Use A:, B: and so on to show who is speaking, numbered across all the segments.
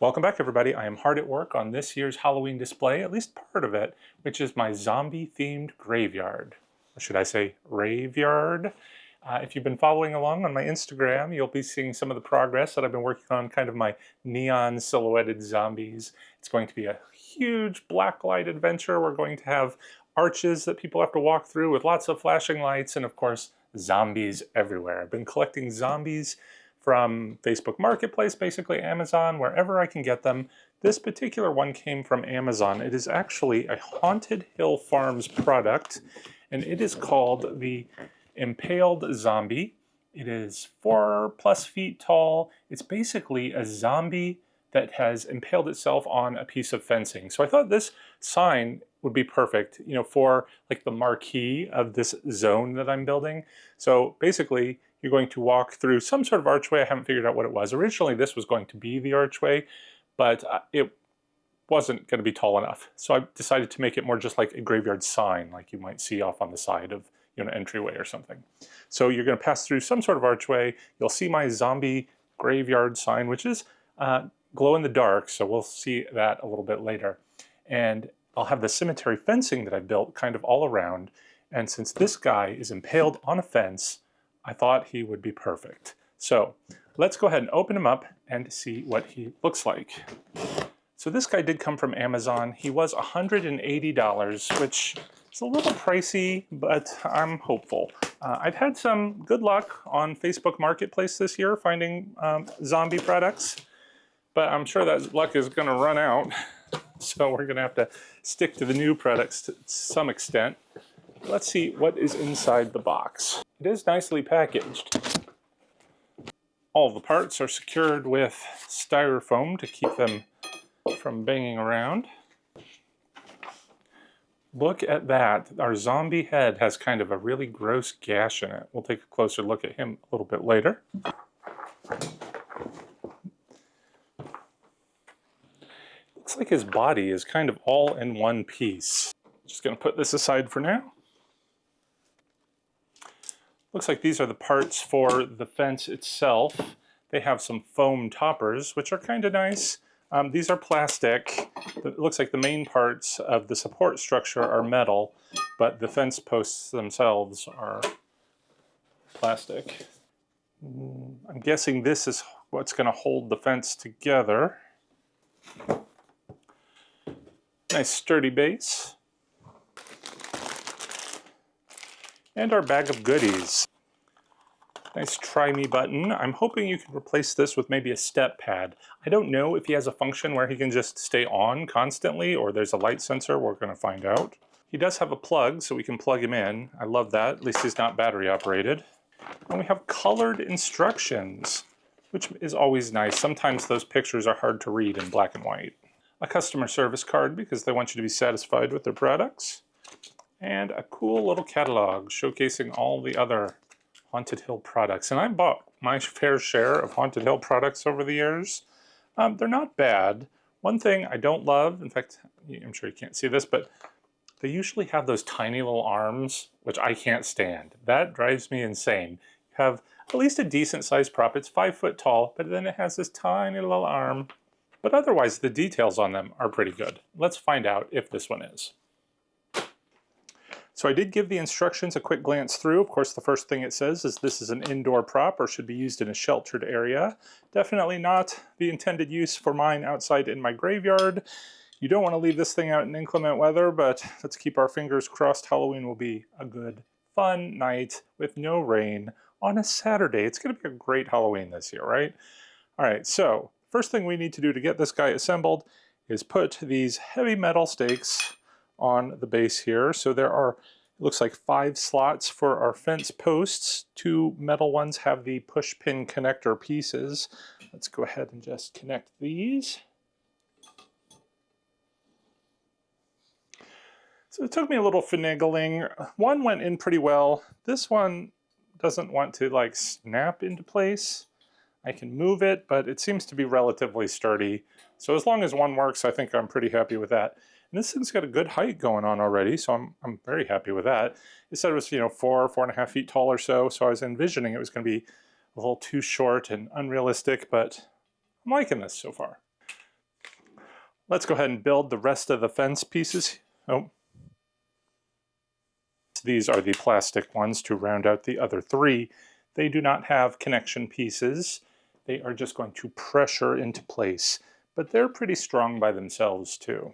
A: Welcome back, everybody. I am hard at work on this year's Halloween display, at least part of it, which is my zombie-themed graveyard. Or should I say raveyard? If you've been following along on my Instagram, you'll be seeing some of the progress that I've been working on, kind of my neon silhouetted zombies. It's going to be a huge blacklight adventure. We're going to have arches that people have to walk through with lots of flashing lights, and of course, zombies everywhere. I've been collecting zombies from Facebook Marketplace, basically Amazon, wherever I can get them. This particular one came from Amazon. It is actually a Haunted Hill Farms product, and it is called the Impaled Zombie. It is 4+ feet tall. It's basically a zombie that has impaled itself on a piece of fencing. So I thought this sign would be perfect, for like the marquee of this zone that I'm building. So basically, you're going to walk through some sort of archway. I haven't figured out what it was. Originally, this was going to be the archway, but it wasn't going to be tall enough. So I decided to make it more just like a graveyard sign, like you might see off on the side of an entryway or something. So you're going to pass through some sort of archway. You'll see my zombie graveyard sign, which is glow in the dark, so we'll see that a little bit later. And I'll have the cemetery fencing that I built kind of all around. And since this guy is impaled on a fence, I thought he would be perfect. So let's go ahead and open him up and see what he looks like. So this guy did come from Amazon. He was $180, which is a little pricey, but I'm hopeful. I've had some good luck on Facebook Marketplace this year finding zombie products, but I'm sure that luck is going to run out. So we're going to have to stick to the new products to some extent. Let's see what is inside the box. It is nicely packaged. All the parts are secured with styrofoam to keep them from banging around. Look at that. Our zombie head has kind of a really gross gash in it. We'll take a closer look at him a little bit later. Looks like his body is kind of all in one piece. Just going to put this aside for now. Looks like these are the parts for the fence itself. They have some foam toppers, which are kind of nice. These are plastic. It looks like the main parts of the support structure are metal, but the fence posts themselves are plastic. I'm guessing this is what's going to hold the fence together. Nice sturdy base. And our bag of goodies. Nice try me button. I'm hoping you can replace this with maybe a step pad. I don't know if he has a function where he can just stay on constantly or there's a light sensor. We're going to find out. He does have a plug, so we can plug him in. I love that. At least he's not battery operated. And we have colored instructions, which is always nice. Sometimes those pictures are hard to read in black and white. A customer service card because they want you to be satisfied with their products. And a cool little catalog showcasing all the other Haunted Hill products. And I bought my fair share of Haunted Hill products over the years. They're not bad. One thing I don't love, in fact, I'm sure you can't see this, but they usually have those tiny little arms, which I can't stand. That drives me insane. You have at least a decent sized prop. It's 5 foot tall, but then it has this tiny little arm. But otherwise, the details on them are pretty good. Let's find out if this one is. So I did give the instructions a quick glance through. Of course, the first thing it says is this is an indoor prop or should be used in a sheltered area. Definitely not the intended use for mine outside in my graveyard. You don't want to leave this thing out in inclement weather, but let's keep our fingers crossed. Halloween will be a good, fun night with no rain on a Saturday. It's going to be a great Halloween this year, right? All right, so first thing we need to do to get this guy assembled is put these heavy metal stakes on the base here. So there are, it looks like 5 slots for our fence posts. 2 metal ones have the push pin connector pieces. Let's go ahead and just connect these. So it took me a little finagling. One went in pretty well. This one doesn't want to like snap into place. I can move it, but it seems to be relatively sturdy. So as long as one works, I think I'm pretty happy with that. And this thing's got a good height going on already, so I'm very happy with that. It said it was, 4.5 feet tall or so, so I was envisioning it was going to be a little too short and unrealistic, but I'm liking this so far. Let's go ahead and build the rest of the fence pieces. Oh, these are the plastic ones to round out the other three. They do not have connection pieces. They are just going to pressure into place, but they're pretty strong by themselves too.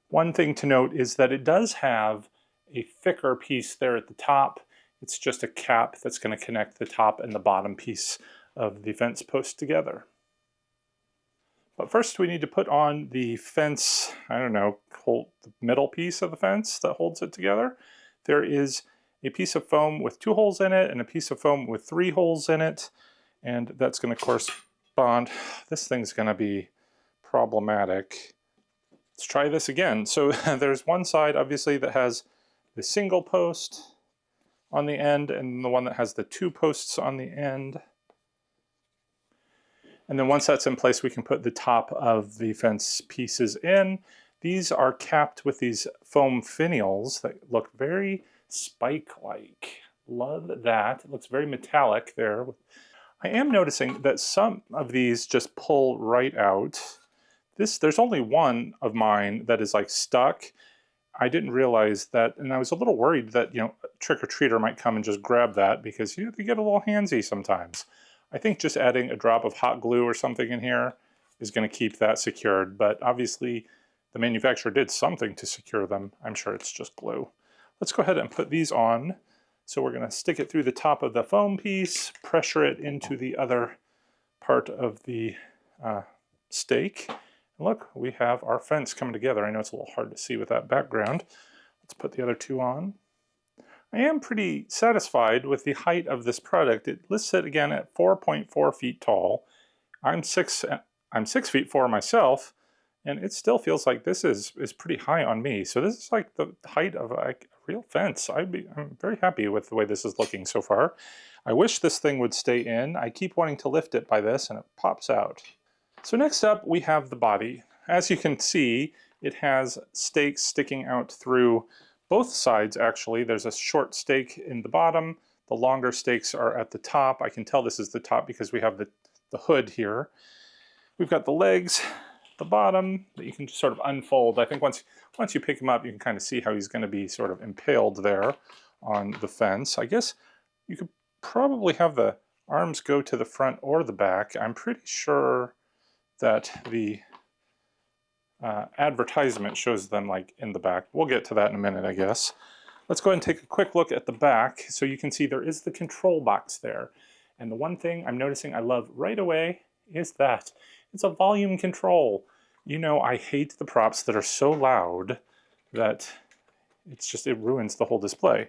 A: One thing to note is that it does have a thicker piece there at the top. It's just a cap that's going to connect the top and the bottom piece of the fence post together. But first we need to put on the fence, I don't know, hold the middle piece of the fence that holds it together. There is a piece of foam with 2 holes in it and a piece of foam with 3 holes in it, and that's going to correspond. This thing's going to be problematic. Let's try this again. So there's one side obviously that has the single post on the end and the one that has the 2 posts on the end. And then once that's in place, we can put the top of the fence pieces in. These are capped with these foam finials that look very spike-like. Love that. It looks very metallic there. I am noticing that some of these just pull right out. There's only one of mine that is like stuck. I didn't realize that, and I was a little worried that, you know, a trick-or-treater might come and just grab that because you get a little handsy sometimes. I think just adding a drop of hot glue or something in here is going to keep that secured, but obviously the manufacturer did something to secure them. I'm sure it's just glue. Let's go ahead and put these on. So we're going to stick it through the top of the foam piece, pressure it into the other part of the stake. And look, we have our fence coming together. I know it's a little hard to see with that background. Let's put the other 2 on. I am pretty satisfied with the height of this product. It lists it again at 4.4 feet tall. I'm 6 feet 4 myself, and it still feels like this is pretty high on me. So this is like the height of a real fence. I'm very happy with the way this is looking so far. I wish this thing would stay in. I keep wanting to lift it by this, and it pops out. So next up, we have the body. As you can see, it has stakes sticking out through both sides, actually. There's a short stake in the bottom. The longer stakes are at the top. I can tell this is the top because we have the hood here. We've got the legs, the bottom, that you can just sort of unfold. I think once you pick him up, you can kind of see how he's going to be sort of impaled there on the fence. I guess you could probably have the arms go to the front or the back. I'm pretty sure that the advertisement shows them like in the back. We'll get to that in a minute, I guess. Let's go ahead and take a quick look at the back. So you can see there is the control box there. And the one thing I'm noticing I love right away is that it's a volume control. You know, I hate the props that are so loud that it ruins the whole display.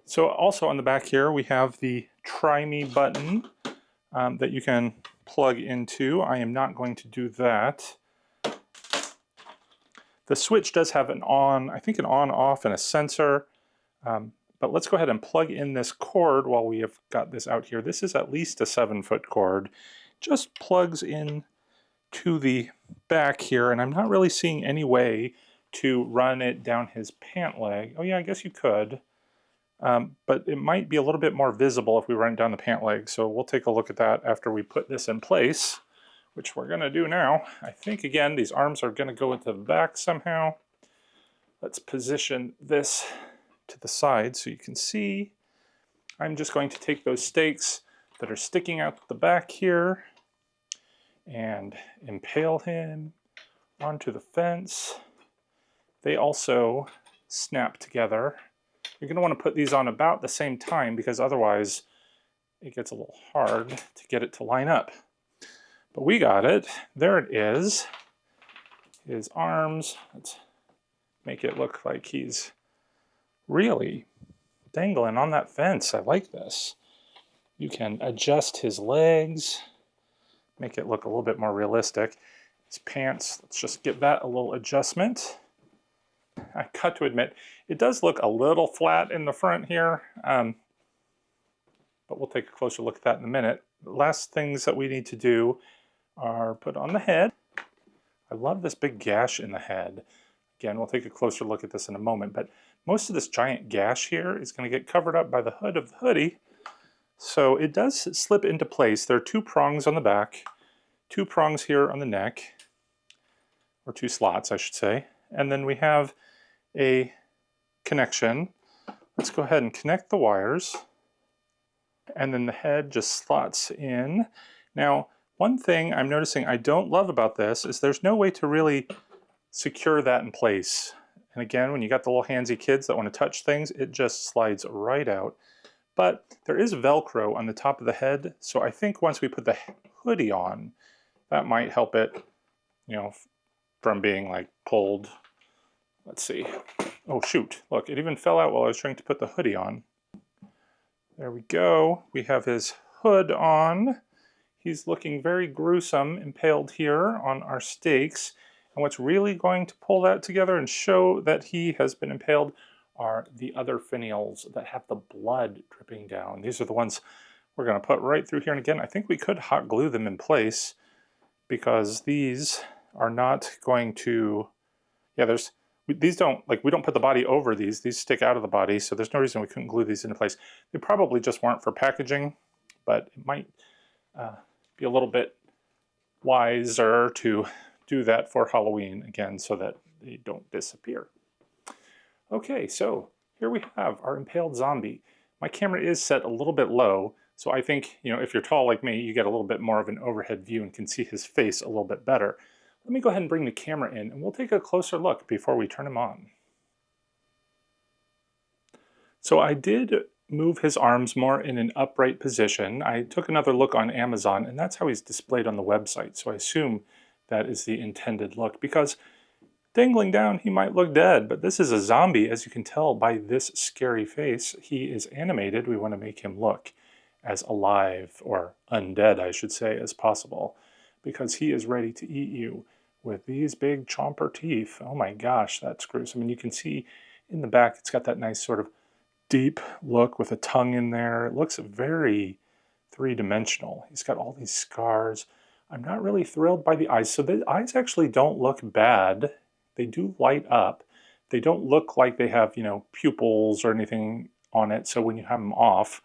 A: So also on the back here, we have the Try Me button that you can plug into. I am not going to do that. The switch does have an on, I think an on-off and a sensor, but let's go ahead and plug in this cord while we have got this out here. This is at least a 7-foot cord. Just plugs in to the back here, and I'm not really seeing any way to run it down his pant leg. Oh yeah, I guess you could, but it might be a little bit more visible if we run it down the pant leg, so we'll take a look at that after we put this in place, which we're going to do now. I think, again, these arms are going to go into the back somehow. Let's position this to the side so you can see. I'm just going to take those stakes that are sticking out the back here and impale him onto the fence. They also snap together. You're going to want to put these on about the same time because otherwise it gets a little hard to get it to line up. But we got it. There it is. His arms. Let's make it look like he's really dangling on that fence. I like this. You can adjust his legs, make it look a little bit more realistic. His pants, let's just give that a little adjustment. I got to admit, it does look a little flat in the front here, but we'll take a closer look at that in a minute. The last things that we need to do are put on the head. I love this big gash in the head. Again, we'll take a closer look at this in a moment, but most of this giant gash here is going to get covered up by the hood of the hoodie. So it does slip into place. There are 2 prongs on the back 2 prongs here on the neck, or 2 slots, I should say. And then we have a connection. Let's go ahead and connect the wires. And then the head just slots in. Now, one thing I'm noticing I don't love about this is there's no way to really secure that in place. And again, when you got the little handsy kids that want to touch things, it just slides right out. But there is Velcro on the top of the head, so I think once we put the hoodie on, that might help it, you know, from being like pulled. Let's see. Oh shoot, look, it even fell out while I was trying to put the hoodie on. There we go. We have his hood on. He's looking very gruesome, impaled here on our stakes. And what's really going to pull that together and show that he has been impaled are the other finials that have the blood dripping down. These are the ones we're going to put right through here. And again, I think we could hot glue them in place because these are not going to, these don't, like, we don't put the body over these stick out of the body, so there's no reason we couldn't glue these into place. They probably just weren't for packaging, but it might be a little bit wiser to do that for Halloween again so that they don't disappear. Okay, so here we have our impaled zombie. My camera is set a little bit low, so I think, you know, if you're tall like me, you get a little bit more of an overhead view and can see his face a little bit better. Let me go ahead and bring the camera in and we'll take a closer look before we turn him on. So I did move his arms more in an upright position. I took another look on Amazon and that's how he's displayed on the website. So I assume that is the intended look because dangling down he might look dead, but this is a zombie, as you can tell by this scary face. He is animated. We want to make him look as alive, or undead I should say, as possible, because he is ready to eat you with these big chomper teeth. Oh my gosh, that's gruesome. And you can see in the back it's got that nice sort of deep look with a tongue in there. It looks very three-dimensional. He's got all these scars. I'm not really thrilled by the eyes. So the eyes actually don't look bad. They do light up. They don't look like they have, you know, pupils or anything on it. So when you have them off,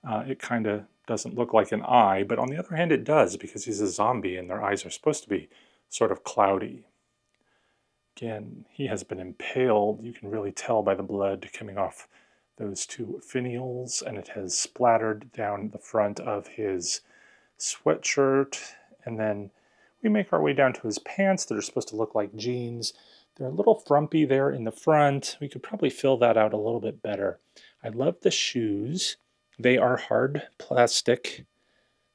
A: it kind of doesn't look like an eye. But on the other hand, it does because he's a zombie and their eyes are supposed to be sort of cloudy. Again, he has been impaled. You can really tell by the blood coming off those 2 finials, and it has splattered down the front of his sweatshirt. And then we make our way down to his pants that are supposed to look like jeans. They're a little frumpy there in the front. We could probably fill that out a little bit better. I love the shoes. They are hard plastic,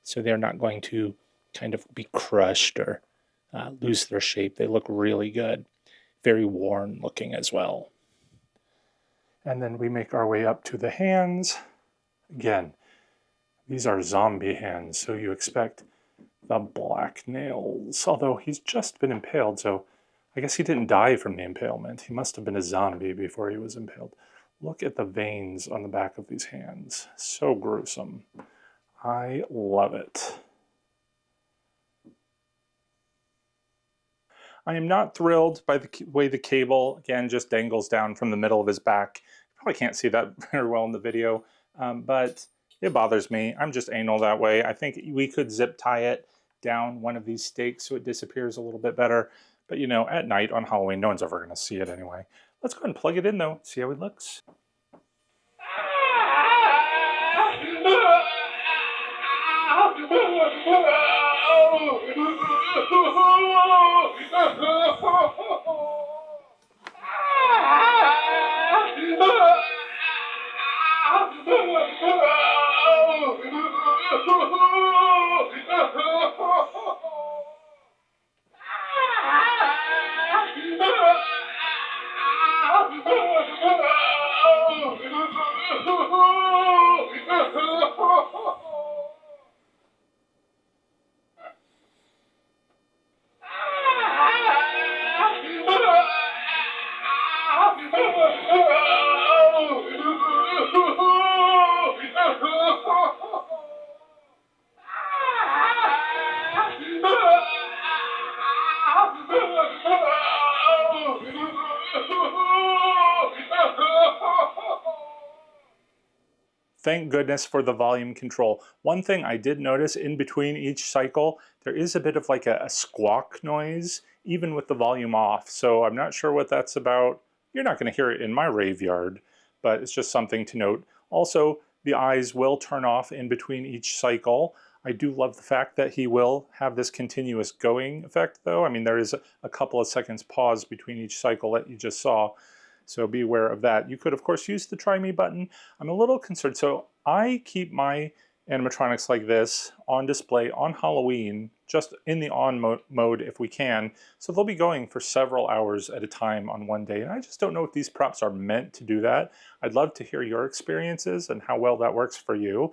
A: so they're not going to kind of be crushed or lose their shape. They look really good. Very worn looking as well. And then we make our way up to the hands. Again, these are zombie hands, so you expect the black nails. Although he's just been impaled, so I guess he didn't die from the impalement. He must have been a zombie before he was impaled. Look at the veins on the back of these hands. So gruesome. I love it. I am not thrilled by the way the cable, again, just dangles down from the middle of his back. You probably can't see that very well in the video, but it bothers me. I'm just anal that way. I think we could zip tie it down one of these stakes so it disappears a little bit better. But you know, at night on Halloween, no one's ever going to see it anyway. Let's go ahead and plug it in though, see how it looks. Thank goodness for the volume control. One thing I did notice in between each cycle, there is a bit of like a squawk noise, even with the volume off. So I'm not sure what that's about. You're not going to hear it in my Raveyard, but it's just something to note. Also, the eyes will turn off in between each cycle. I do love the fact that he will have this continuous going effect though. I mean, there is a couple of seconds pause between each cycle that you just saw. So be aware of that. You could, of course, use the try me button. I'm a little concerned. So I keep my animatronics like this on display on Halloween, just in the on mode if we can. So they'll be going for several hours at a time on one day. And I just don't know if these props are meant to do that. I'd love to hear your experiences and how well that works for you.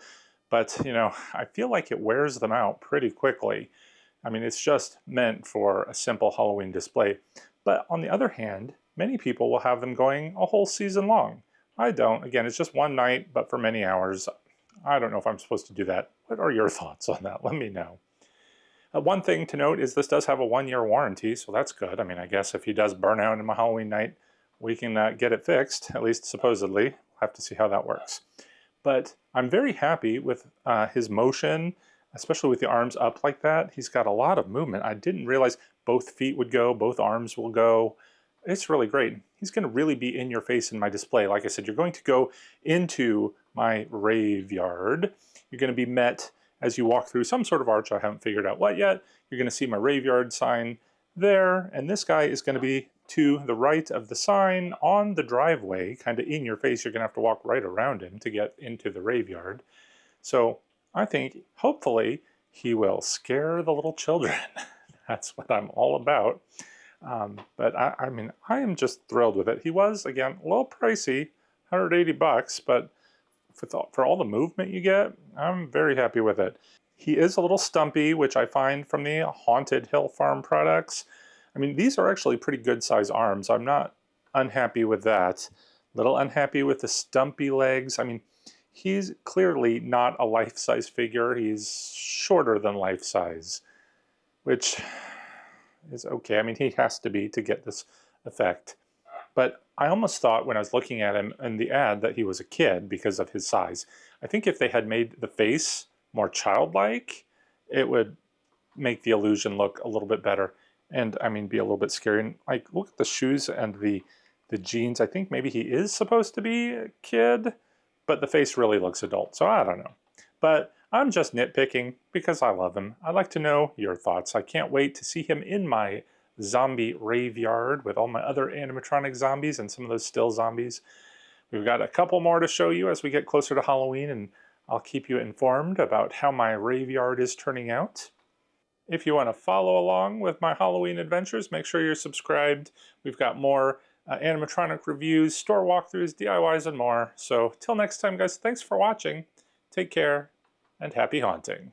A: But, you know, I feel like it wears them out pretty quickly. I mean, it's just meant for a simple Halloween display. But on the other hand, many people will have them going a whole season long. I don't. Again, it's just one night, but for many hours. I don't know if I'm supposed to do that. What are your thoughts on that? Let me know. One thing to note is this does have a 1-year warranty, so that's good. I mean, I guess if he does burn out in my Halloween night, we can get it fixed, at least supposedly. We'll have to see how that works. But I'm very happy with his motion, especially with the arms up like that. He's got a lot of movement. I didn't realize both feet would go, both arms will go. It's really great. He's going to really be in your face in my display. Like I said, you're going to go into my Raveyard. You're going to be met as you walk through some sort of arch. I haven't figured out what yet. You're going to see my Raveyard sign there. And this guy is going to be to the right of the sign on the driveway, kind of in your face. You're going to have to walk right around him to get into the Raveyard. So I think hopefully he will scare the little children. That's what I'm all about. But I mean, I am just thrilled with it. He was, again, a little pricey, $180, but for all the movement you get, I'm very happy with it. He is a little stumpy, which I find from the Haunted Hill Farm products. I mean, these are actually pretty good size arms. I'm not unhappy with that. Little unhappy with the stumpy legs. I mean, he's clearly not a life-size figure. He's shorter than life-size, which is okay. I mean, he has to be to get this effect. But I almost thought when I was looking at him in the ad that he was a kid because of his size. I think if they had made the face more childlike, it would make the illusion look a little bit better. And I mean, be a little bit scary. And like, look at the shoes and the jeans. I think maybe he is supposed to be a kid, but the face really looks adult. So I don't know. But I'm just nitpicking because I love him. I'd like to know your thoughts. I can't wait to see him in my zombie Raveyard with all my other animatronic zombies and some of those still zombies. We've got a couple more to show you as we get closer to Halloween, and I'll keep you informed about how my Raveyard is turning out. If you want to follow along with my Halloween adventures, make sure you're subscribed. We've got more animatronic reviews, store walkthroughs, DIYs, and more. So till next time, guys, thanks for watching. Take care, and happy haunting.